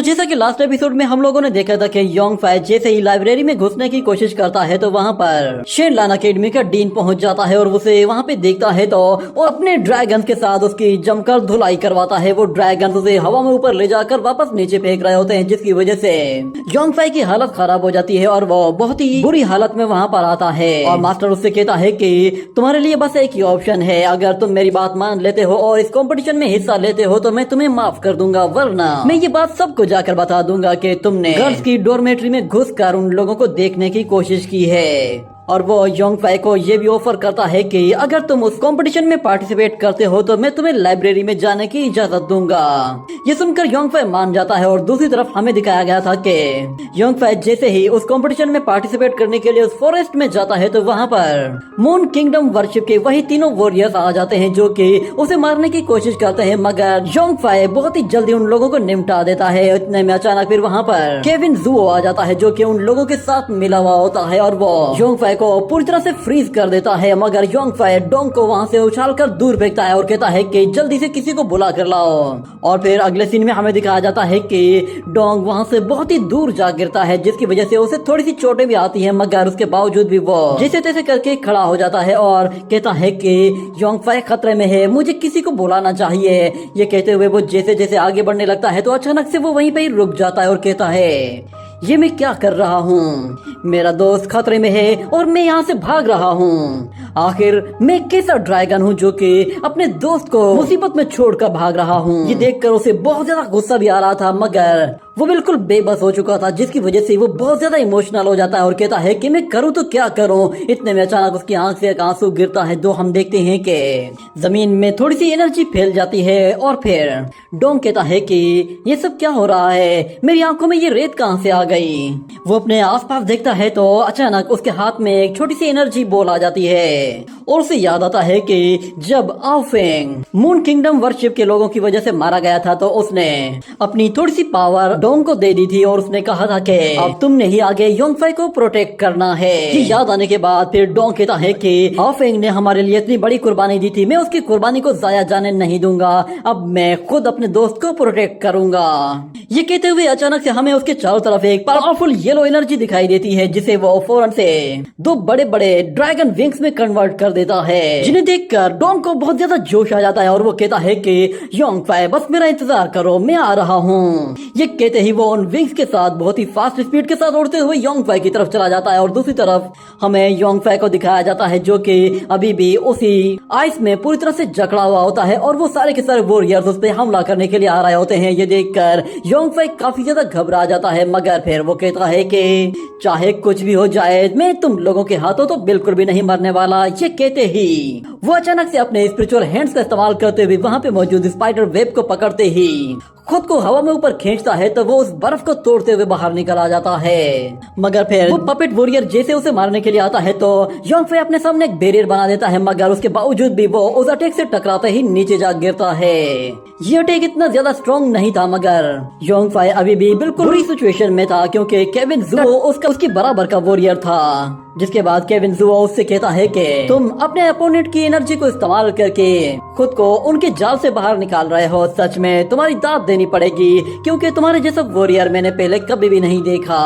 तो जैसा कि लास्ट एपिसोड में हम लोगों ने देखा था कि योंग फाई जैसे ही लाइब्रेरी में घुसने की कोशिश करता है तो वहाँ पर शेनलान अकेडमी का डीन पहुंच जाता है और उसे वहाँ पे देखता है तो वो अपने ड्रैगन के साथ उसकी जमकर धुलाई करवाता है। वो ड्रैगन उसे हवा में ऊपर ले जाकर वापस नीचे फेंक रहे होते हैं, जिसकी वजह से योंग फाई की हालत खराब हो जाती है और वो बहुत ही बुरी हालत में वहाँ पर आता है। और मास्टर उससे कहता है कि तुम्हारे लिए बस एक ही ऑप्शन है, अगर तुम मेरी बात मान लेते हो और इस कंपटीशन में हिस्सा लेते हो तो मैं तुम्हें माफ कर दूंगा, वरना मैं ये बात सबको जाकर बता दूंगा कि तुमने गर्ल्स की डॉर्मेट्री में घुसकर उन लोगों को देखने की कोशिश की है। और वो योंग फाई को ये भी ऑफर करता है कि अगर तुम उस कंपटीशन में पार्टिसिपेट करते हो तो मैं तुम्हें लाइब्रेरी में जाने की इजाजत दूंगा। ये सुनकर योंग फाई मान जाता है और दूसरी तरफ हमें दिखाया गया था कि योंग फाई जैसे ही उस कंपटीशन में पार्टिसिपेट करने के लिए उस फॉरेस्ट में जाता है तो वहाँ पर मून किंगडम वर्शिप के वही तीनों वॉरियर्स आ जाते हैं जो कि उसे मारने की कोशिश करते हैं, मगर योंग फाई बहुत ही जल्दी उन लोगों को निपटा देता है। इतने में अचानक फिर वहाँ पर केविन जुओ आ जाता है जो कि उन लोगों के साथ मिला हुआ होता है और वो योंग फाई को पूरी तरह से फ्रीज कर देता है, मगर योंग फाई डोंग को वहाँ से उछालकर दूर फेंकता है और कहता है कि जल्दी से किसी को बुला कर लाओ। और फिर अगले सीन में हमें दिखाया जाता है कि डोंग वहाँ से बहुत ही दूर जा गिरता है, जिसकी वजह से उसे थोड़ी सी चोटें भी आती हैं, मगर उसके बावजूद भी वो जैसे तैसे करके खड़ा हो जाता है और कहता है कि योंग फाई खतरे में है, मुझे किसी को बुलाना चाहिए। ये कहते हुए वो जैसे जैसे आगे बढ़ने लगता है तो अचानक से वो वहीं पे ही रुक जाता है और कहता है ये मैं क्या कर रहा हूँ, मेरा दोस्त खतरे में है और मैं यहाँ से भाग रहा हूँ। आखिर मैं कैसा ड्रैगन हूँ जो कि अपने दोस्त को मुसीबत में छोड़कर भाग रहा हूँ। ये देखकर उसे बहुत ज्यादा गुस्सा भी आ रहा था, मगर वो बिल्कुल बेबस हो चुका था, जिसकी वजह से वो बहुत ज्यादा इमोशनल हो जाता है और कहता है कि मैं करूँ तो क्या करूँ। इतने में अचानक उसकी आंख से एक आंसू गिरता है, तो हम देखते हैं कि जमीन में थोड़ी सी एनर्जी फैल जाती है। और फिर डोंग कहता है कि ये सब क्या हो रहा है, मेरी आंखों में ये रेत कहाँ से आ गई। वो अपने आसपास देखता है तो अचानक उसके हाथ में एक छोटी सी एनर्जी बॉल आ जाती है और उसे याद आता है कि जब आओफेंग मून किंगडम वर्शिप के लोगों की वजह से मारा गया था तो उसने अपनी थोड़ी सी पावर डोंग को दे दी थी और उसने कहा था कि अब तुमने ही आगे योंग फाई को प्रोटेक्ट करना है। ये याद आने के बाद फिर डोंग कहता है कि आओफेंग ने हमारे लिए इतनी बड़ी कुर्बानी दी थी, मैं उसकी कुर्बानी को जाया जाने नहीं दूंगा, अब मैं खुद अपने दोस्त को प्रोटेक्ट करूंगा। ये कहते हुए अचानक से हमें उसके चारों तरफ एक पावरफुल येलो एनर्जी दिखाई देती है, जिसे वो फौरन से दो बड़े बड़े ड्रैगन विंग्स में कन्वर्ट कर देता है, जिन्हें देखकर डोंग को बहुत ज्यादा जोश आ जाता है और वो कहता है कि योंग फाई बस मेरा इंतजार करो, मैं आ रहा हूँ। ये कहते ही वो उन विंग्स के साथ बहुत ही फास्ट स्पीड के साथ उड़ते हुए योंग फाई की तरफ चला जाता है और दूसरी तरफ हमें योंग फाई को दिखाया जाता है जो कि अभी भी उसी आइस में पूरी तरह से जकड़ा हुआ होता है और वो सारे के सारे वॉरियर्स उस पर हमला करने के लिए आ रहे होते हैं। ये देखकर योंग फाई काफी ज्यादा घबरा जाता है, मगर फिर वो कहता है कि चाहे कुछ भी हो जाए मैं तुम लोगों के हाथों तो बिल्कुल भी नहीं मरने वाला। ये कहते ही वो अचानक से अपने स्पिरिचुअल हैंड्स का इस्तेमाल करते हुए वहाँ पे मौजूद स्पाइडर वेब को पकड़ते ही खुद को हवा में ऊपर खींचता है तो वो उस बर्फ को तोड़ते हुए बाहर निकल आ जाता है। मगर फिर वो पपेट वॉरियर जैसे उसे मारने के लिए आता है तो योंग फाई अपने सामने एक बैरियर बना देता है, मगर उसके बावजूद भी वो उस अटैक से टकराते ही नीचे जा गिरता है। ये अटैक इतना ज्यादा स्ट्रॉन्ग नहीं था, मगर योंग फाई अभी भी बिल्कुल बुरी सिचुएशन में था क्योंकि केविन जुओ उसकी बराबर का वॉरियर था। जिसके बाद केविन जुओ उससे कहता है कि तुम अपने अपोनेंट की एनर्जी को इस्तेमाल करके खुद को उनके जाल से बाहर निकाल रहे हो, सच में तुम्हारी दाद देनी पड़ेगी क्योंकि तुम्हारे जैसा वॉरियर मैंने पहले कभी भी नहीं देखा।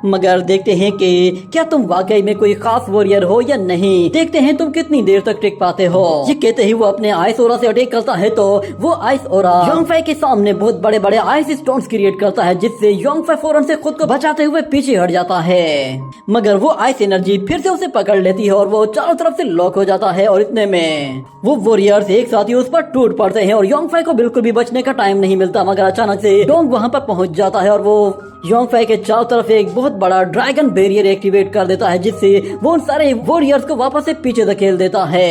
मगर देखते हैं कि क्या तुम वाकई में कोई खास वॉरियर हो या नहीं, देखते हैं तुम कितनी देर तक टिक पाते हो। ये कहते ही वो अपने आइस ओरा से अटैक करता है तो वो आइस ओरा योंग फाई के सामने बहुत बड़े बड़े आइस स्टोन्स क्रिएट करता है, जिससे योंग फाई फौरन से खुद को बचाते हुए पीछे हट जाता है, मगर वो आइस एनर्जी फिर से उसे पकड़ लेती है और वो चारों तरफ से लॉक हो जाता है। और इतने में वो वॉरियर्स एक साथ ही उस पर टूट पड़ते हैं और योंग फाई को बिल्कुल भी बचने का टाइम नहीं मिलता, मगर अचानक से डोंग वहां पर पहुंच जाता है और वो योंग फाई के चारों तरफ एक बहुत बड़ा ड्रैगन बैरियर एक्टिवेट कर देता है, जिससे वो उन सारे वॉरियर्स को वापस से पीछे धकेल देता है।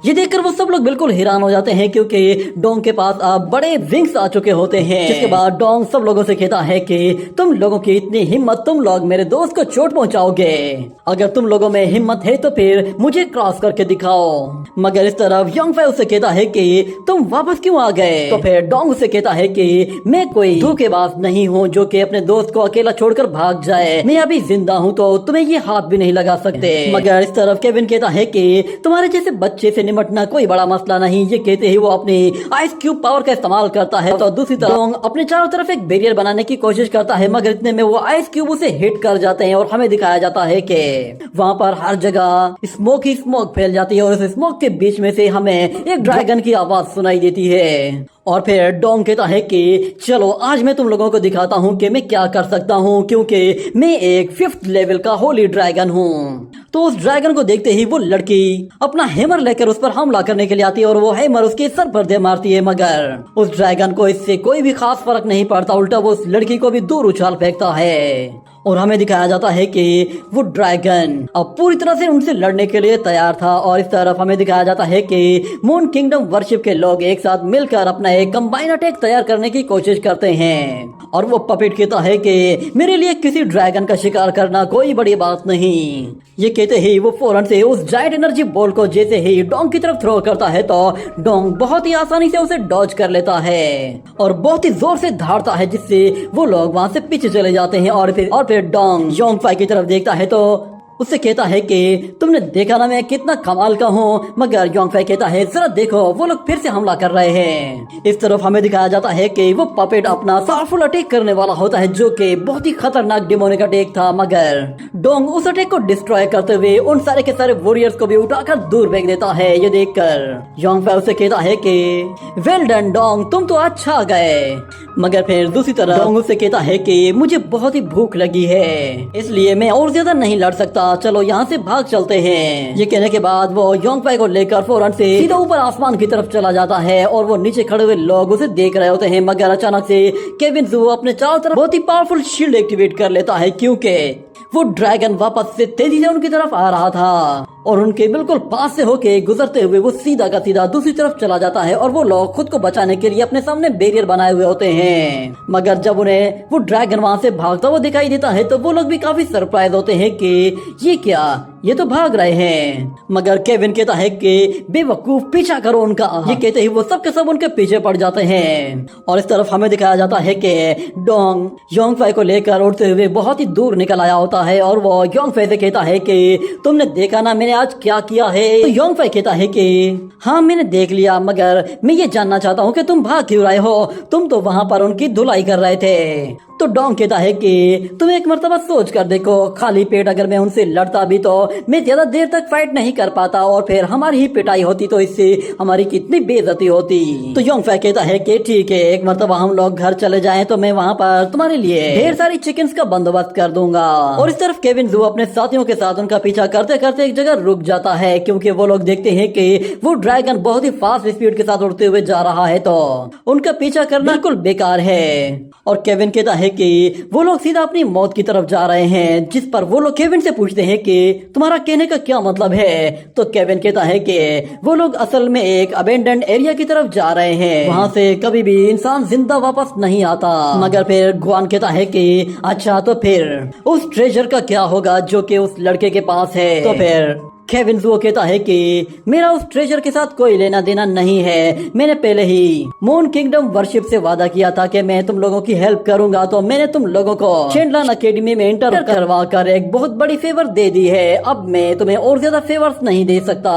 ये देखकर वो सब लोग बिल्कुल हैरान हो जाते हैं क्योंकि डोंग के पास अब बड़े विंग्स आ चुके होते हैं। जिसके बाद डोंग सब लोगों से कहता है कि तुम लोगों की इतनी हिम्मत, तुम लोग मेरे दोस्त को चोट पहुंचाओगे, अगर अगर तुम लोगों में हिम्मत है तो फिर मुझे क्रॉस करके दिखाओ। मगर इस तरफ योंगफाई उससे कहता है कि तुम वापस क्यों आ गए। तो फिर डोंग उसे कहता है कि मैं कोई धोखेबाज नहीं हूँ जो कि अपने दोस्त को अकेला छोड़कर भाग जाए। मैं अभी जिंदा हूँ तो तुम्हें ये हाथ भी नहीं लगा सकते। मगर इस तरफ केविन कहता है कि तुम्हारे जैसे बच्चे से निपटना कोई बड़ा मसला नहीं। ये कहते ही वो अपनी आइस क्यूब पावर का इस्तेमाल करता है। तो दूसरी तरफ डोंग अपने चारों तरफ एक बैरियर बनाने की कोशिश करता है, मगर इतने में वो आइस क्यूब उसे हिट कर जाते हैं और हमें दिखाया जाता है कि वहाँ पर हर जगह स्मोक ही स्मोक फैल जाती है और उस स्मोक के बीच में से हमें एक ड्रैगन की आवाज सुनाई देती है। और फिर डोंग कहता है कि चलो आज मैं तुम लोगों को दिखाता हूँ कि मैं क्या कर सकता हूँ, क्योंकि मैं एक 5th लेवल का होली ड्रैगन हूँ। तो उस ड्रैगन को देखते ही वो लड़की अपना हैमर लेकर उस पर हमला करने के लिए आती है और वो हैमर उसके सर पर दे मारती है, मगर उस ड्रैगन को इससे कोई भी खास फर्क नहीं पड़ता। उल्टा वो उस लड़की को भी दूर उछाल फेंकता है और हमें दिखाया जाता है कि वो ड्रैगन अब पूरी तरह से उनसे लड़ने के लिए तैयार था। और इस तरफ हमें दिखाया जाता है कि मून किंगडम वर्शिप के लोग एक साथ मिलकर अपना एक कंबाइन अटैक तैयार करने की कोशिश करते हैं। और वो पपेट कहता है कि मेरे लिए किसी ड्रैगन का शिकार करना कोई बड़ी बात नहीं। ये कहते ही वो फौरन से उस जायंट एनर्जी बॉल को जैसे ही डोंग की तरफ थ्रो करता है तो डोंग बहुत ही आसानी से उसे डॉज कर लेता है और बहुत ही जोर से धाड़ता है, जिससे वो लोग वहाँ से पीछे चले जाते हैं। और फिर डोंग योंगफाई की तरफ देखता है तो उससे कहता है कि तुमने देखा ना मैं कितना कमाल का हूँ। मगर योंगफाई कहता है जरा देखो वो लोग फिर से हमला कर रहे हैं। इस तरफ हमें दिखाया जाता है कि वो पपेट अपना पावरफुल अटैक करने वाला होता है, जो कि बहुत ही खतरनाक डिमोनिक अटैक था। मगर डोंग उस अटैक को डिस्ट्रॉय करते हुए उन सारे के सारे वॉरियर्स को भी उठाकर दूर फेंक देता है। ये देखकर योंगफाई उसे कहता है कि वेल डन डोंग, तुम तो अच्छा गए। मगर फिर दूसरी तरफ डोंग उससे कहता है कि मुझे बहुत ही भूख लगी है, इसलिए मैं और ज्यादा नहीं लड़ सकता, चलो यहाँ से भाग चलते हैं। ये कहने के बाद वो योंगफाई को लेकर फौरन से सीधा ऊपर आसमान की तरफ चला जाता है और वो नीचे खड़े हुए लोग उसे देख रहे होते हैं। मगर अचानक से केविन जू अपने चारों तरफ बहुत ही पावरफुल शील्ड एक्टिवेट कर लेता है, क्योंकि वो ड्रैगन वापस से तेजी से उनकी तरफ आ रहा था और उनके बिल्कुल पास से होके गुजरते हुए वो सीधा का सीधा दूसरी तरफ चला जाता है। और वो लोग खुद को बचाने के लिए अपने सामने बैरियर बनाए हुए होते हैं। मगर जब उन्हें वो ड्रैगन वहाँ से भागता हुआ दिखाई देता है तो वो लोग भी काफी सरप्राइज होते हैं कि ये क्या, ये तो भाग रहे हैं। मगर केविन कहता है कि बेवकूफ पीछा करो उनका। ये कहते ही वो सब के सब उनके पीछे पड़ जाते हैं। और इस तरफ हमें दिखाया जाता है कि डोंग योंगफाई को लेकर उड़ते हुए बहुत ही दूर निकल आया होता है और वो योंगफाई से कहता है कि तुमने देखा ना मैंने आज क्या किया है। तो योंगफाई कहता है कि हाँ मैंने देख लिया, मगर मैं ये जानना चाहता हूँ कि तुम भाग क्यों रहे हो, तुम तो वहाँ पर उनकी धुलाई कर रहे थे। तो डोंग कहता है कि तुम एक मर्तबा सोच कर देखो, खाली पेट अगर मैं उनसे लड़ता भी तो मैं ज्यादा देर तक फाइट नहीं कर पाता और फिर हमारी ही पिटाई होती तो इससे हमारी कितनी बेइज्जती होती। तो योंगफाई कहता है कि ठीक है, एक मर्तबा हम लोग घर चले जाएं तो मैं वहाँ पर तुम्हारे लिए ढेर सारी चिकन्स का बंदोबस्त कर दूंगा। और इस तरफ केविन जू अपने साथियों के साथ उनका पीछा करते करते एक जगह रुक जाता है, क्योंकि वो लोग देखते हैं कि वो ड्रैगन बहुत ही फास्ट स्पीड के साथ उड़ते हुए जा रहा है, तो उनका पीछा करना बिल्कुल बेकार है। और केविन कहता है कि वो लोग सीधा अपनी मौत की तरफ जा रहे हैं, जिस पर वो लोग केविन से पूछते हैं कि तुम्हारा कहने का क्या मतलब है। तो केविन कहता है कि वो लोग असल में एक अबेंडेंड एरिया की तरफ जा रहे हैं, वहाँ से कभी भी इंसान जिंदा वापस नहीं आता। मगर फिर ग्वान कहता है कि अच्छा तो फिर उस ट्रेजर का क्या होगा जो कि उस लड़के के पास है। तो फिर केविन जू कहता है कि मेरा उस ट्रेजर के साथ कोई लेना देना नहीं है, मैंने पहले ही मून किंगडम वर्शिप से वादा किया था कि मैं तुम लोगों की हेल्प करूंगा, तो मैंने तुम लोगों को शेनलान अकेडमी में इंटर करवा कर एक बहुत बड़ी फेवर दे दी है। अब मैं तुम्हें और ज्यादा फेवर्स नहीं दे सकता।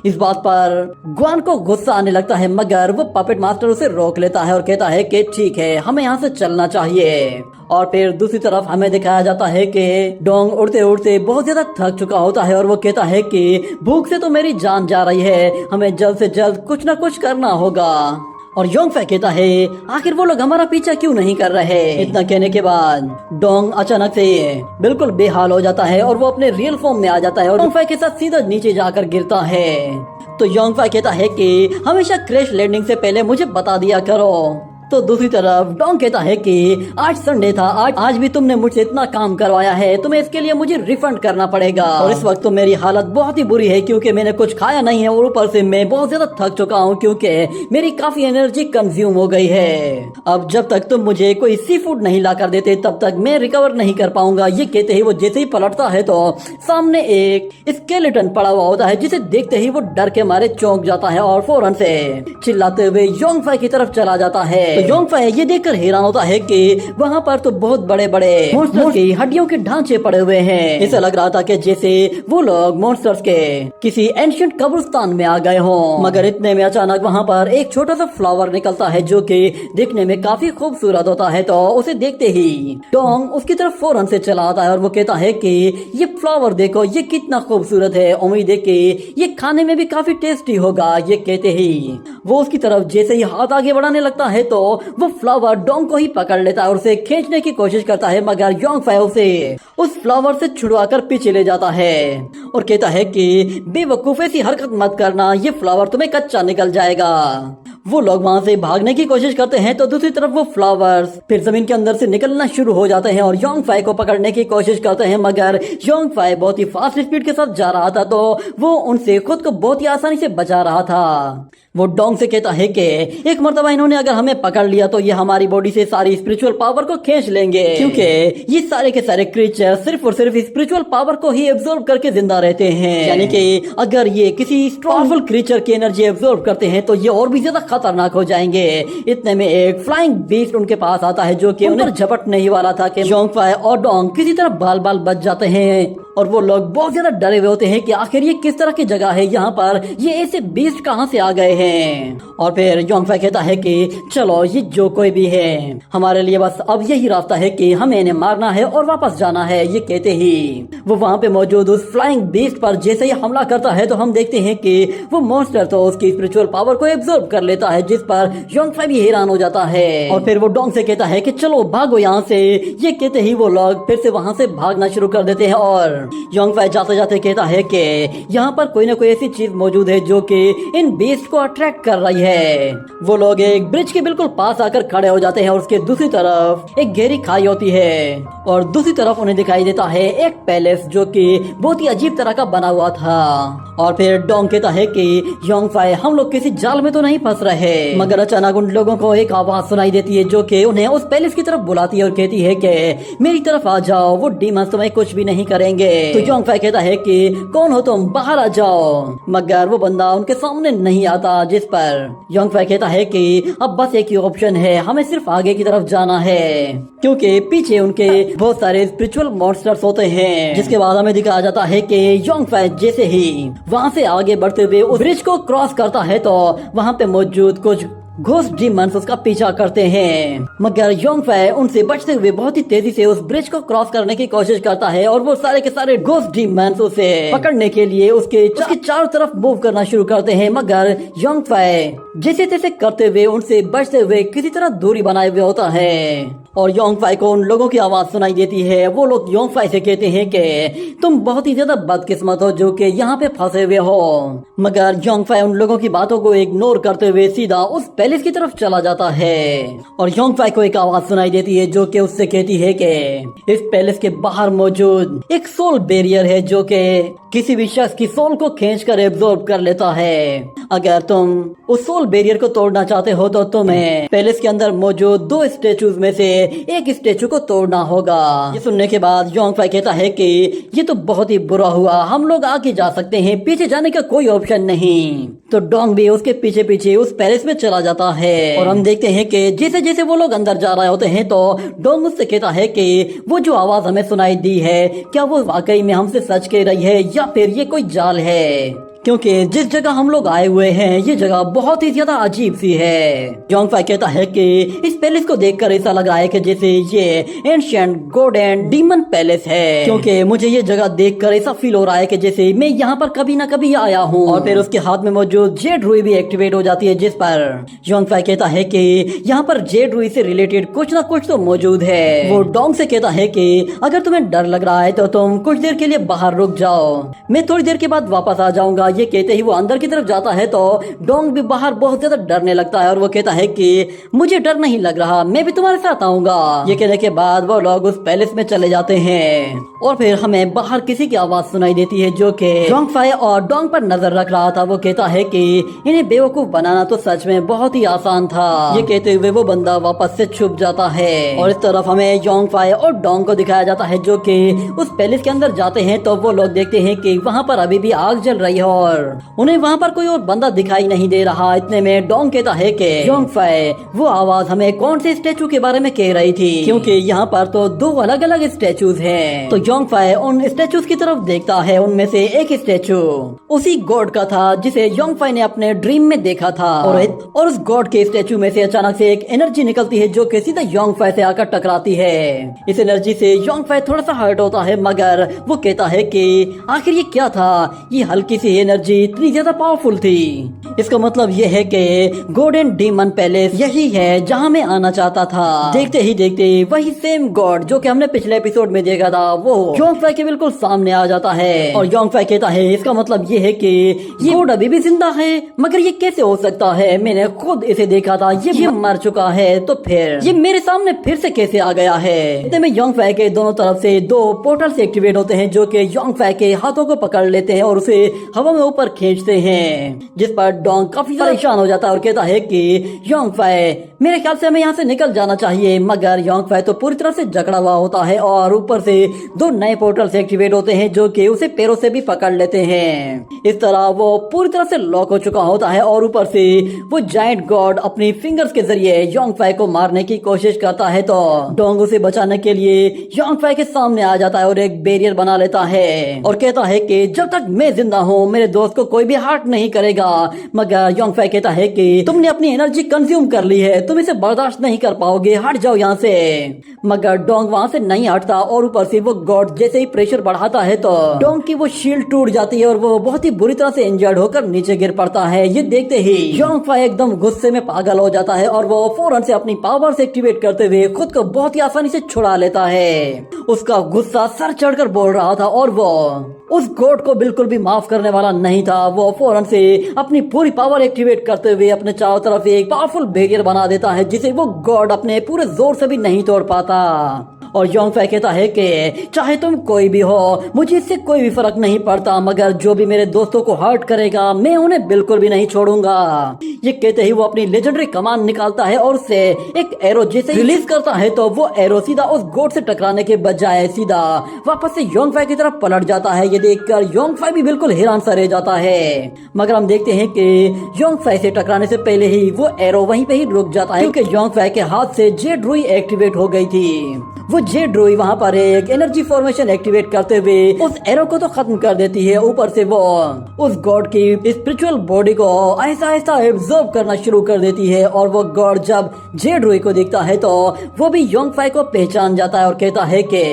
इस बात पर ग्वान को गुस्सा आने लगता है, मगर वो पपेट मास्टर उसे रोक लेता है और कहता है कि ठीक है, हमें यहाँ से चलना चाहिए। और फिर दूसरी तरफ हमें दिखाया जाता है कि डोंग उड़ते उड़ते बहुत ज्यादा थक चुका होता है और वो कहता है कि भूख से तो मेरी जान जा रही है, हमें जल्द से जल्द कुछ न कुछ करना होगा। और योंगफाई कहता है आखिर वो लोग हमारा पीछा क्यों नहीं कर रहे। इतना कहने के बाद डोंग अचानक से बिल्कुल बेहाल हो जाता है और वो अपने रियल फॉर्म में आ जाता है और योंगफाई के साथ सीधा नीचे जाकर गिरता है। तो योंगफाई कहता है कि हमेशा क्रैश लैंडिंग से पहले मुझे बता दिया करो। तो दूसरी तरफ डोंग कहता है कि आज संडे था, आज भी तुमने मुझसे इतना काम करवाया है, तुम्हें इसके लिए मुझे रिफंड करना पड़ेगा। और इस वक्त तो मेरी हालत बहुत ही बुरी है क्योंकि मैंने कुछ खाया नहीं है और ऊपर से मैं बहुत ज्यादा थक चुका हूँ क्योंकि मेरी काफी एनर्जी कंज्यूम हो गई है। अब जब तक तुम मुझे कोई सी फूड नहीं ला कर देते तब तक मैं रिकवर नहीं कर पाऊंगा। ये कहते ही वो जैसे ही पलटता है तो सामने एक स्केलेटन पड़ा हुआ होता है जिसे देखते ही वो डर के मारे चौंक जाता है और फौरन से चिल्लाते हुए योंगफाई की तरफ चला जाता है। तो योंगफाई ये देखकर हैरान होता है कि वहाँ पर तो बहुत बड़े बड़े मॉन्स्टर्स की हड्डियों के ढांचे पड़े हुए हैं। इसे लग रहा था कि जैसे वो लोग मॉन्स्टर्स के किसी एंशिएंट कब्रिस्तान में आ गए हों। मगर इतने में अचानक वहाँ पर एक छोटा सा फ्लावर निकलता है जो कि देखने में काफी खूबसूरत होता है। तो उसे देखते ही डोंग उसकी तरफ फौरन से चला आता है और वो कहता है कि ये फ्लावर देखो, ये कितना खूबसूरत है, उम्मीद है कि ये खाने में भी काफी टेस्टी होगा। ये कहते ही वो उसकी तरफ जैसे ही हाथ आगे बढ़ाने लगता है तो वो फ्लावर डोंग को ही पकड़ लेता है और उसे खींचने की कोशिश करता है, मगर योंगफाई उसे उस फ्लावर से छुड़वाकर पीछे ले जाता है और कहता है कि बेवकूफ ऐसी हरकत मत करना, ये फ्लावर तुम्हें कच्चा निकल जाएगा। वो लोग वहाँ से भागने की कोशिश करते हैं तो दूसरी तरफ वो फ्लावर्स फिर जमीन के अंदर से निकलना शुरू हो जाते हैं और योंगफाई को पकड़ने की कोशिश करते हैं, मगर योंगफाई बहुत ही फास्ट स्पीड के साथ जा रहा था तो वो उनसे खुद को बहुत ही आसानी से बचा रहा था। वो डोंग से कहता है कि एक मर्तबा इन्होंने अगर हमें पकड़ लिया तो ये हमारी बॉडी से सारी स्पिरिचुअल पावर को खींच लेंगे क्योंकि ये सारे के सारे क्रीचर सिर्फ और सिर्फ स्पिरिचुअल पावर को ही एब्जॉर्ब करके जिंदा रहते हैं। यानी कि अगर ये किसी पावरफुल क्रीचर की एनर्जी एब्जॉर्ब करते हैं तो ये और भी ज्यादा खतरनाक हो जाएंगे। इतने में एक फ्लाइंग बीस्ट उनके पास आता है जो कि उन्हें झपटने ही वाला था कि योंगफाई और डोंग किसी तरह बाल बाल बच जाते हैं और वो लोग बहुत ज्यादा डरे हुए होते हैं कि आखिर ये किस तरह की जगह है, यहाँ पर ये ऐसे बीस्ट कहाँ से आ गए हैं। और फिर योंगफाई कहता है कि चलो ये जो कोई भी है हमारे लिए बस अब यही रास्ता है कि हमें इन्हें मारना है और वापस जाना है। ये कहते ही वो वहाँ पे मौजूद उस फ्लाइंग बीस्ट पर जैसे ही हमला करता है तो हम देखते हैं कि वो मॉन्स्टर तो उसकी स्पिरिचुअल पावर को एब्जॉर्ब कर लेता है, जिस पर योंगफाई भी हैरान हो जाता है। और फिर वो डोंग से कहता है कि चलो भागो यहाँ से। ये कहते ही वो लोग फिर से वहाँ से भागना शुरू कर देते हैं और योंगफाई जाते जाते कहता है कि यहाँ पर कोई ना कोई ऐसी चीज मौजूद है जो कि इन बीस्ट को अट्रैक्ट कर रही है। वो लोग एक ब्रिज के बिल्कुल पास आकर खड़े हो जाते हैं और उसके दूसरी तरफ एक गहरी खाई होती है और दूसरी तरफ उन्हें दिखाई देता है एक पैलेस जो कि बहुत ही अजीब तरह का बना हुआ था। और फिर डोंग कहता है कि योंगफाई हम लोग किसी जाल में तो नहीं फंस रहे। मगर अचानक उन लोगों को एक आवाज सुनाई देती है जो कि उन्हें उस पैलेस की तरफ बुलाती है और कहती है कि मेरी तरफ आ जाओ, वो डीमंस तुम्हें कुछ भी नहीं करेंगे। तो योंगफाई कहता है कि कौन हो तुम, बाहर आ जाओ। मगर वो बंदा उनके सामने नहीं आता, जिस पर योंगफाई कहता है कि अब बस एक ही ऑप्शन है, हमें सिर्फ आगे की तरफ जाना है क्योंकि पीछे उनके बहुत सारे स्पिरिचुअल मॉन्स्टर्स होते हैं। जिसके बाद हमें दिखाया जाता है कि योंगफाई जैसे ही वहाँ से आगे बढ़ते हुए उस ब्रिज को क्रॉस करता है तो वहाँ पे मौजूद कुछ घोस्ट डीमंस उसका पीछा करते हैं, मगर योंगफाई उनसे बचते हुए बहुत ही तेजी से उस ब्रिज को क्रॉस करने की कोशिश करता है और वो सारे के सारे घोस्ट डीमंस उसे पकड़ने के लिए उसके चारों तरफ मूव करना शुरू करते हैं। मगर योंगफाई जैसे तैसे करते हुए उनसे बचते हुए किसी तरह दूरी बनाए हुए होता है और योंगफाई को उन लोगों की आवाज सुनाई देती है। वो लोग योंगफाई से कहते हैं कि तुम बहुत ही ज्यादा बदकिस्मत हो जो कि यहाँ पे फंसे हुए हो। मगर योंगफाई उन लोगों की बातों को इग्नोर करते हुए सीधा उस पैलेस की तरफ चला जाता है और योंगफाई को एक आवाज सुनाई देती है जो कि उससे कहती है कि इस पैलेस के बाहर मौजूद एक सोल बैरियर है जो कि किसी भी शख्स की सोल को खींचकर एब्जॉर्ब कर लेता है। अगर तुम उस सोल बैरियर को तोड़ना चाहते हो तो तुम्हें पैलेस के अंदर मौजूद 2 स्टेचूज में से एक स्टेचू को तोड़ना होगा। ये सुनने के बाद योंगफाई कहता है कि ये तो बहुत ही बुरा हुआ, हम लोग आगे जा सकते हैं, पीछे जाने का कोई ऑप्शन नहीं। तो डोंग भी उसके पीछे पीछे उस पैलेस में चला जाता है और हम देखते हैं कि जैसे जैसे वो लोग अंदर जा रहे होते हैं तो डोंग उससे कहता है कि वो जो आवाज हमें सुनाई दी है क्या वो वाकई में हमसे सच कह रही है या फिर ये कोई जाल है, क्योंकि जिस जगह हम लोग आए हुए हैं ये जगह बहुत ही ज्यादा अजीब सी है। योंगफाई कहता है कि इस पैलेस को देखकर ऐसा लग रहा है कि जैसे ये ancient God and demon palace है, क्योंकि मुझे ये जगह देखकर ऐसा फील हो रहा है कि जैसे मैं यहाँ पर कभी ना कभी आया हूँ। और फिर उसके हाथ में मौजूद जेड रुई भी एक्टिवेट हो जाती है, जिस पर योंगफाई कहता है कि यहाँ पर जेड रुई से रिलेटेड कुछ ना कुछ तो मौजूद है। वो डोंग से कहता है कि अगर तुम्हें डर लग रहा है तो तुम कुछ देर के लिए बाहर रुक जाओ, मैं थोड़ी देर के बाद वापस आ जाऊंगा। ये कहते ही वो अंदर की तरफ जाता है तो डोंग भी बाहर बहुत ज्यादा डरने लगता है और वो कहता है कि मुझे डर नहीं लग रहा, मैं भी तुम्हारे साथ आऊंगा। ये कहने के बाद वो लोग उस पैलेस में चले जाते हैं और फिर हमें बाहर किसी की आवाज सुनाई देती है जो कि योंगफाई और डोंग पर नजर रख रहा था। वो कहता है कि इन्हें बेवकूफ बनाना तो सच में बहुत ही आसान था। ये कहते हुए वो बंदा वापस से छुप जाता है और इस तरफ हमें योंगफाई और डोंग को दिखाया जाता है जो कि उस पैलेस के अंदर जाते हैं तो वो लोग देखते हैं कि वहाँ पर अभी भी आग जल रही है और उन्हें वहाँ पर कोई और बंदा दिखाई नहीं दे रहा। इतने में डोंग कहता है कि योंगफाई वो आवाज हमें कौन से स्टैचू के बारे में कह रही थी, क्योंकि यहाँ पर तो दो अलग अलग स्टैचूज हैं। तो योंगफाई उन स्टैचूज की तरफ देखता है, उनमें से एक स्टैचू उसी गॉड का था जिसे योंगफाई ने अपने ड्रीम में देखा था और उस गॉड के स्टैचू में से अचानक से एक एनर्जी निकलती है जो कि सीधा योंगफाई से आकर टकराती है। इस एनर्जी से योंगफाई थोड़ा सा हर्ट होता है मगर वो कहता है कि आखिर ये क्या था, ये हल्की सी एनर्जी इतनी ज्यादा पावरफुल थी। इसका मतलब ये है कि गोल्डन डीमन पैलेस यही है जहाँ मैं आना चाहता था। देखते ही देखते वही सेम गॉड जो कि हमने पिछले एपिसोड में देखा था वो योंगफाई के बिल्कुल सामने आ जाता है और योंगफाई कहता है इसका मतलब ये है कि ये गॉड अभी भी जिंदा है, मगर ये कैसे हो सकता है, मैंने खुद इसे देखा था, ये मर चुका है, तो फिर ये मेरे सामने फिर से कैसे आ गया है। इतने में योंगफाई के दोनों तरफ से दो पोर्टल्स एक्टिवेट होते हैं जो कि योंगफाई के हाथों को पकड़ लेते हैं और उसे हवा में ऊपर खींचते हैं, जिस पर डोंग काफी परेशान हो जाता है और कहता है कि योंगफाई मेरे ख्याल से हमें यहाँ से निकल जाना चाहिए। मगर योंगफाई तो पूरी तरह से जकड़ा हुआ होता है और ऊपर से दो नए पोर्टल्स एक्टिवेट होते हैं जो कि उसे पैरों से भी पकड़ लेते हैं। इस तरह वो पूरी तरह से लॉक हो चुका होता है और ऊपर से वो जायंट गॉड अपनी फिंगर्स के जरिए योंगफाई को मारने की कोशिश करता है तो डोंग उसे बचाने के लिए योंगफाई के सामने आ जाता है और एक बैरियर बना लेता है और कहता है कि जब तक मैं जिंदा हूँ मेरे दोस्त को कोई भी हार्ट नहीं करेगा। मगर योंगफाई कहता है कि तुमने अपनी एनर्जी कंज्यूम कर ली है, तुम इसे बर्दाश्त नहीं कर पाओगे, हट जाओ यहाँ से। मगर डोंग वहाँ से नहीं हटता और ऊपर से वो गॉड जैसे ही प्रेशर बढ़ाता है तो डोंग की वो शील्ड टूट जाती है और वो बहुत ही बुरी तरह से इंजर्ड होकर नीचे गिर पड़ता है। ये देखते ही योंगफाई एकदम गुस्से में पागल हो जाता है और वो फौरन से अपनी पावर्स एक्टिवेट करते हुए खुद को बहुत ही आसानी से छुड़ा लेता है। उसका गुस्सा सर चढ़कर बोल रहा था और वो उस गॉड को बिल्कुल भी माफ करने वाला नहीं था। वो फौरन से अपनी पूरी पावर एक्टिवेट करते हुए अपने चारों तरफ एक पावरफुल बैरियर बना देता है जिसे वो गॉड अपने पूरे जोर से भी नहीं तोड़ पाता। और योंगफाई कहता है कि चाहे तुम कोई भी हो मुझे इससे कोई भी फर्क नहीं पड़ता, मगर जो भी मेरे दोस्तों को हर्ट करेगा मैं उन्हें बिल्कुल भी नहीं छोड़ूंगा। ये कहते ही वो अपनी लेजेंडरी कमान निकालता है और उससे एक एरो जैसे रिलीज करता है तो वो एरो सीधा उस गॉड से टकराने के बजाय सीधा वापस से योंगफाई की तरफ पलट जाता है। ये देखकर योंगफाई भी बिल्कुल हैरान सा रह जाता है, मगर हम देखते हैं कि योंगफाई से टकराने से पहले ही वो एरो वहीं पे ही रुक जाता है क्योंकि योंगफाई के हाथ से जेड रुई एक्टिवेट हो गई थी। वो जेड रुई वहाँ पर एक एनर्जी फॉर्मेशन एक्टिवेट करते हुए उस एरो को तो खत्म कर देती है, ऊपर से वो उस गॉड की स्पिरिचुअल बॉडी को आहिस्ता आहिस्ता एब्जॉर्ब करना शुरू कर देती है। और वो गॉड जब जेड रुई को देखता है तो वो भी योंगफाई को पहचान जाता है और कहता है कि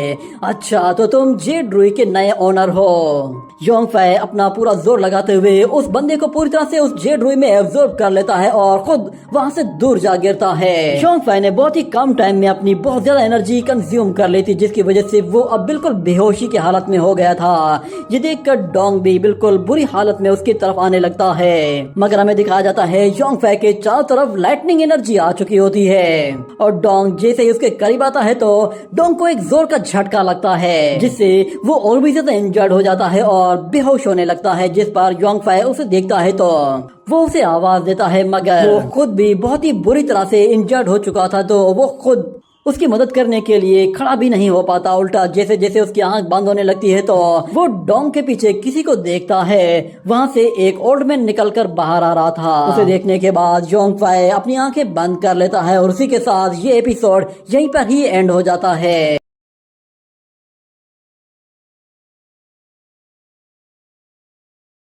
अच्छा तो तुम जेड रुई के नए ओनर हो। योंगफाई अपना पूरा जोर लगाते हुए उस बंदे को पूरी तरह से उस जेड रुई में एब्जॉर्ब कर लेता है और खुद वहाँ से दूर जा गिरता है। योंगफाई ने बहुत ही कम टाइम में अपनी बहुत ज्यादा एनर्जी कंज्यूम कर ली थी जिसकी वजह से वो अब बिल्कुल बेहोशी की हालत में हो गया था। ये देखकर डोंग भी बिल्कुल बुरी हालत में उसकी तरफ आने लगता है, मगर हमें दिखाया जाता है योंगफाई के चारों तरफ लाइटनिंग एनर्जी आ चुकी होती है और डोंग जैसे ही उसके करीब आता है तो डोंग को एक जोर का झटका लगता है जिससे वो और भी ज्यादा इंजर्ड हो जाता है और बेहोश होने लगता है। जिस पर योंगफाई उसे देखता है तो वो उसे आवाज देता है, मगर वो खुद भी बहुत ही बुरी तरह से इंजर्ड हो चुका था तो वो खुद उसकी मदद करने के लिए खड़ा भी नहीं हो पाता। उल्टा जैसे जैसे उसकी आंख बंद होने लगती है तो वो डोंग के पीछे किसी को देखता है, वहाँ से एक ओल्ड मैन निकलकर बाहर आ रहा था। उसे देखने के बाद योंगफाई अपनी आंखें बंद कर लेता है और उसी के साथ ये एपिसोड यहीं पर ही एंड हो जाता है।